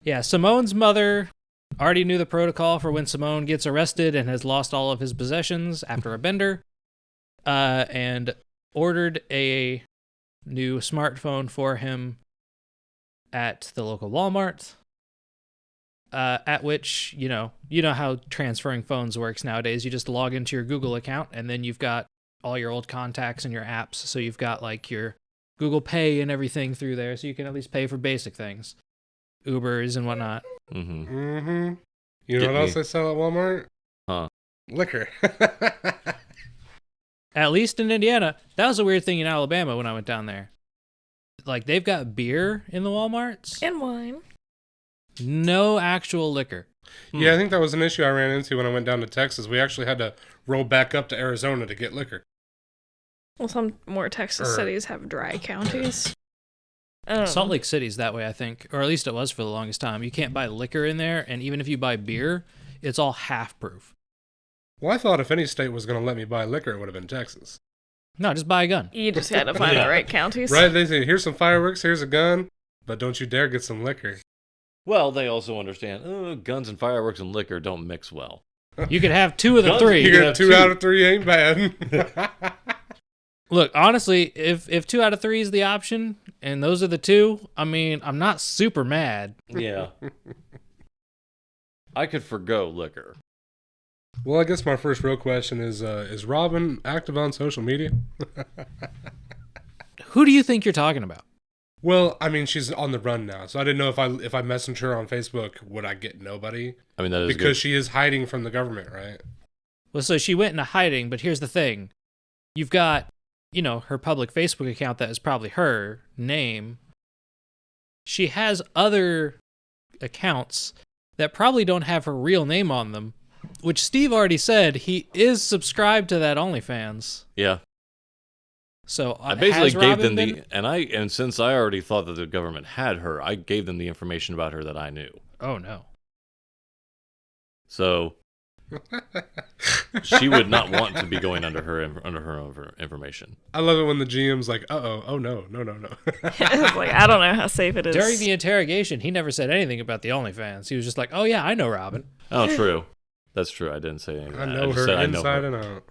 Yeah, Simone's mother already knew the protocol for when Simone gets arrested and has lost all of his possessions after a bender, and ordered a new smartphone for him at the local Walmart. At which, you know how transferring phones works nowadays. You just log into your Google account, and then you've got all your old contacts and your apps. So you've got like your Google Pay and everything through there, so you can at least pay for basic things, Ubers and whatnot. Mm-hmm. Mm-hmm. You know what else they sell at Walmart? Huh. Liquor. At least in Indiana. That was a weird thing in Alabama when I went down there. Like, they've got beer in the Walmarts. And wine. No actual liquor. Yeah, I think that was an issue I ran into when I went down to Texas. We actually had to roll back up to Arizona to get liquor. Well, some more Texas cities have dry counties. Salt Lake City's that way, I think. Or at least it was for the longest time. You can't buy liquor in there, and even if you buy beer, it's all half-proof. Well, I thought if any state was going to let me buy liquor, it would have been Texas. No, just buy a gun. You just had to find the right counties. Right, they say, here's some fireworks, here's a gun, but don't you dare get some liquor. Well, they also understand guns and fireworks and liquor don't mix well. You could have two of the three. You get two out of three ain't bad. Look, honestly, if 2 out of 3 is the option, and those are the two, I mean, I'm not super mad. Yeah. I could forgo liquor. Well, I guess my first real question is Robin active on social media? Who do you think you're talking about? Well, I mean, she's on the run now, so I didn't know if I messaged her on Facebook, would I get nobody? I mean, that is because good. she is hiding from the government, right? Well, so she went into hiding, but here's the thing. You've got, her public Facebook account that is probably her name. She has other accounts that probably don't have her real name on them, which Steve already said he is subscribed to that OnlyFans. Yeah. So I basically gave them been... and since I already thought that the government had her, I gave them the information about her that I knew. Oh no. So she would not want to be going under her information. I love it when the GM's like, oh no. It's like, I don't know how safe it is. During the interrogation, he never said anything about the OnlyFans. He was just like, oh yeah, I know Robin. Oh, true. That's true. I didn't say anything. I know her inside and out.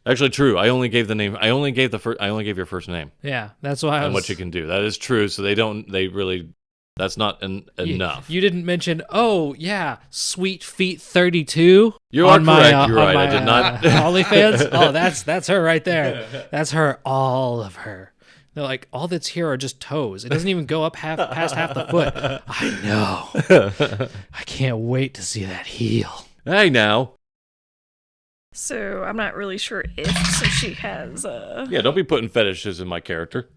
Actually, true. I only gave the name. I only gave your first name. Yeah, that's why. And what you can do. That is true. So they really. That's not enough. You didn't mention. Oh yeah, Sweet Feet 32. You are correct. You're right. I did not. OnlyFans. Oh, that's her right there. That's her. All of her. They're like, all that's here are just toes. It doesn't even go up past half the foot. I know. I can't wait to see that heel. Hey now. So I'm not really sure since she has Yeah, don't be putting fetishes in my character.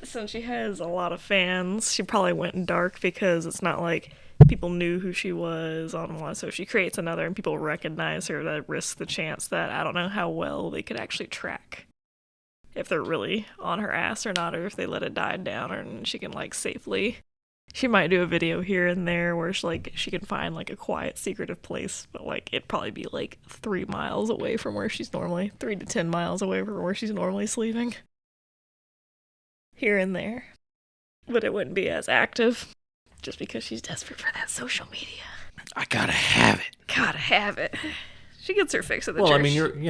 Since she has a lot of fans, she probably went in dark because it's not like people knew who she was on one. So if she creates another and people recognize her, that risks the chance that I don't know how well they could actually track if they're really on her ass or not, or if they let it die down and she can safely. She might do a video here and there where she can find a quiet, secretive place, but it'd probably be 3 miles away from where she's normally, 3 to 10 miles away from where she's normally sleeping. Here and there. But it wouldn't be as active, just because she's desperate for that social media. I gotta have it. Gotta have it. She gets her fix at the church. Well,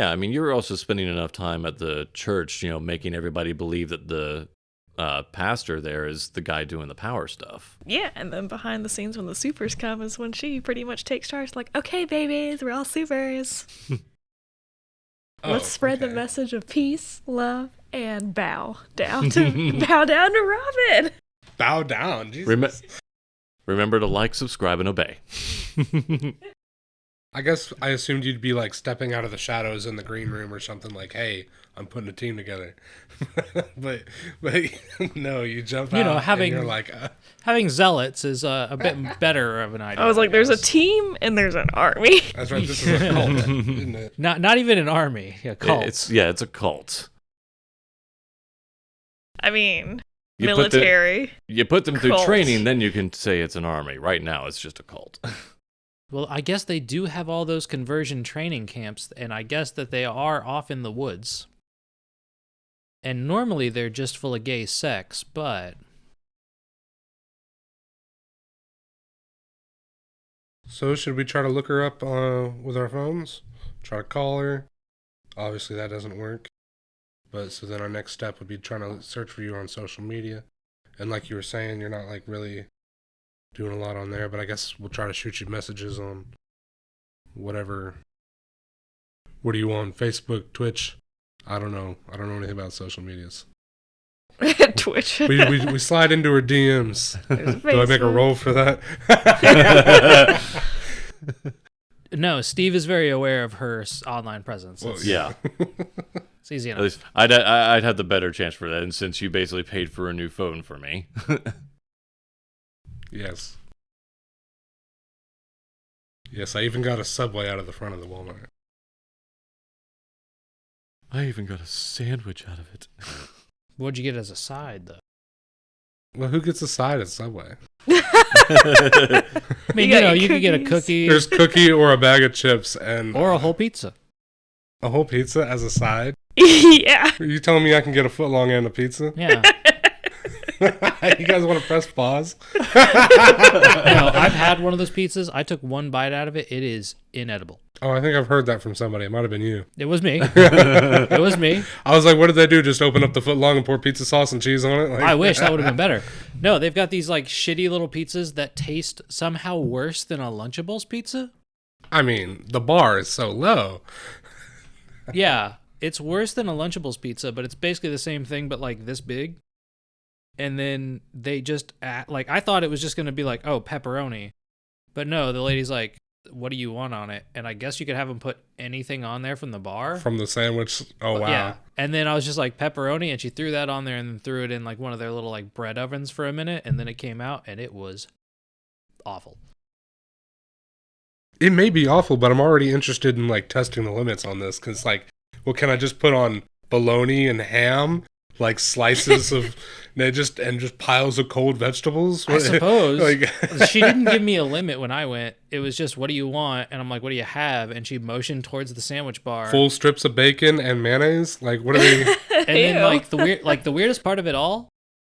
I mean, you're also spending enough time at the church, making everybody believe that the pastor there is the guy doing the power stuff. Yeah, and then behind the scenes when the supers come is when she pretty much takes charge, okay, babies, we're all supers. Let's spread the message of peace, love, and bow down to Robin. Bow down, Jesus. Remember to like, subscribe, and obey. I guess I assumed you'd be stepping out of the shadows in the green room or something hey, I'm putting a team together. but no, you jump out and you're having zealots is a bit better of an idea. I was there's a team and there's an army. That's right, this is a cult, isn't it? Not even an army, a cult. It's a cult. I mean, military. You put them through training, then you can say it's an army. Right now, it's just a cult. Well, I guess they do have all those conversion training camps, and I guess that they are off in the woods. And normally they're just full of gay sex, but So should we try to look her up with our phones? Try to call her? Obviously that doesn't work. But so then our next step would be trying to search for you on social media. And like you were saying, you're not like really doing a lot on there, but I guess we'll try to shoot you messages on whatever. What are you on? Facebook, Twitch? I don't know. I don't know anything about social medias. Twitch. We slide into her DMs. Do I make a roll for that? No, Steve is very aware of her online presence. Well, Yeah. It's easy At enough. least I'd have the better chance for that, and since you basically paid for a new phone for me. Yes. Yes, I even got a Subway out of the front of the Walmart. I even got a sandwich out of it. What'd you get as a side, though? Well, who gets a side at Subway? I mean, you could get a cookies. cookie There's cookie or a bag of chips and or a whole pizza. a whole pizza as a side. Yeah. Are you telling me I can get a foot long and a pizza? Yeah. You guys want to press pause? No, I've had one of those pizzas. I took one bite out of it. It is inedible. Oh, I think I've heard that from somebody. It might have been you. It was me. It was me. I was like, what did they do? Just open up the foot long and pour pizza sauce and cheese on it? Like, I wish that would have been better. No, they've got these like shitty little pizzas that taste somehow worse than a Lunchables pizza. I mean, the bar is so low. Yeah, it's worse than a Lunchables pizza, but it's basically the same thing, but like this big. And then they just like, I thought it was just going to be like, oh, pepperoni. But no, the lady's like, what do you want on it? And I guess you could have them put anything on there from the bar. From the sandwich. Oh, wow. Yeah. And then I was just like, pepperoni. And she threw that on there and then threw it in like one of their little like bread ovens for a minute. And then it came out and it was awful. It may be awful, but I'm already interested in like testing the limits on this. Because like, well, can I just put on bologna and ham? Like slices of just piles of cold vegetables. I suppose. Like, She didn't give me a limit when I went. It was just, what do you want? And I'm like, what do you have? And she motioned towards the sandwich bar. full strips of bacon and mayonnaise. Like, what are they? And then Ew. like the weirdest part of it all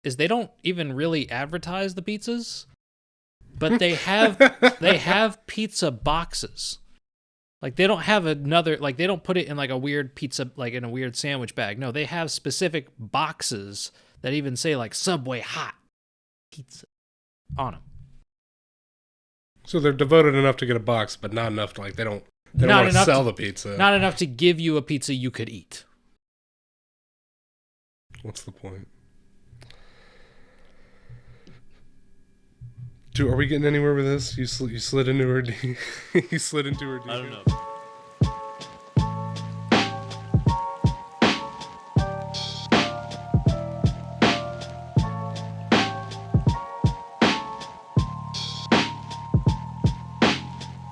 is they don't even really advertise the pizzas, but they have pizza boxes. Like they don't have another, like they don't put it in like a weird pizza, like in a weird sandwich bag. No, they have specific boxes that even say like Subway hot pizza on them. So they're devoted enough to get a box, but not enough to like they don't want to sell the pizza. Not enough to give you a pizza you could eat. What's the point? Dude, are we getting anywhere with this? You slid into her. You slid into her. I don't know.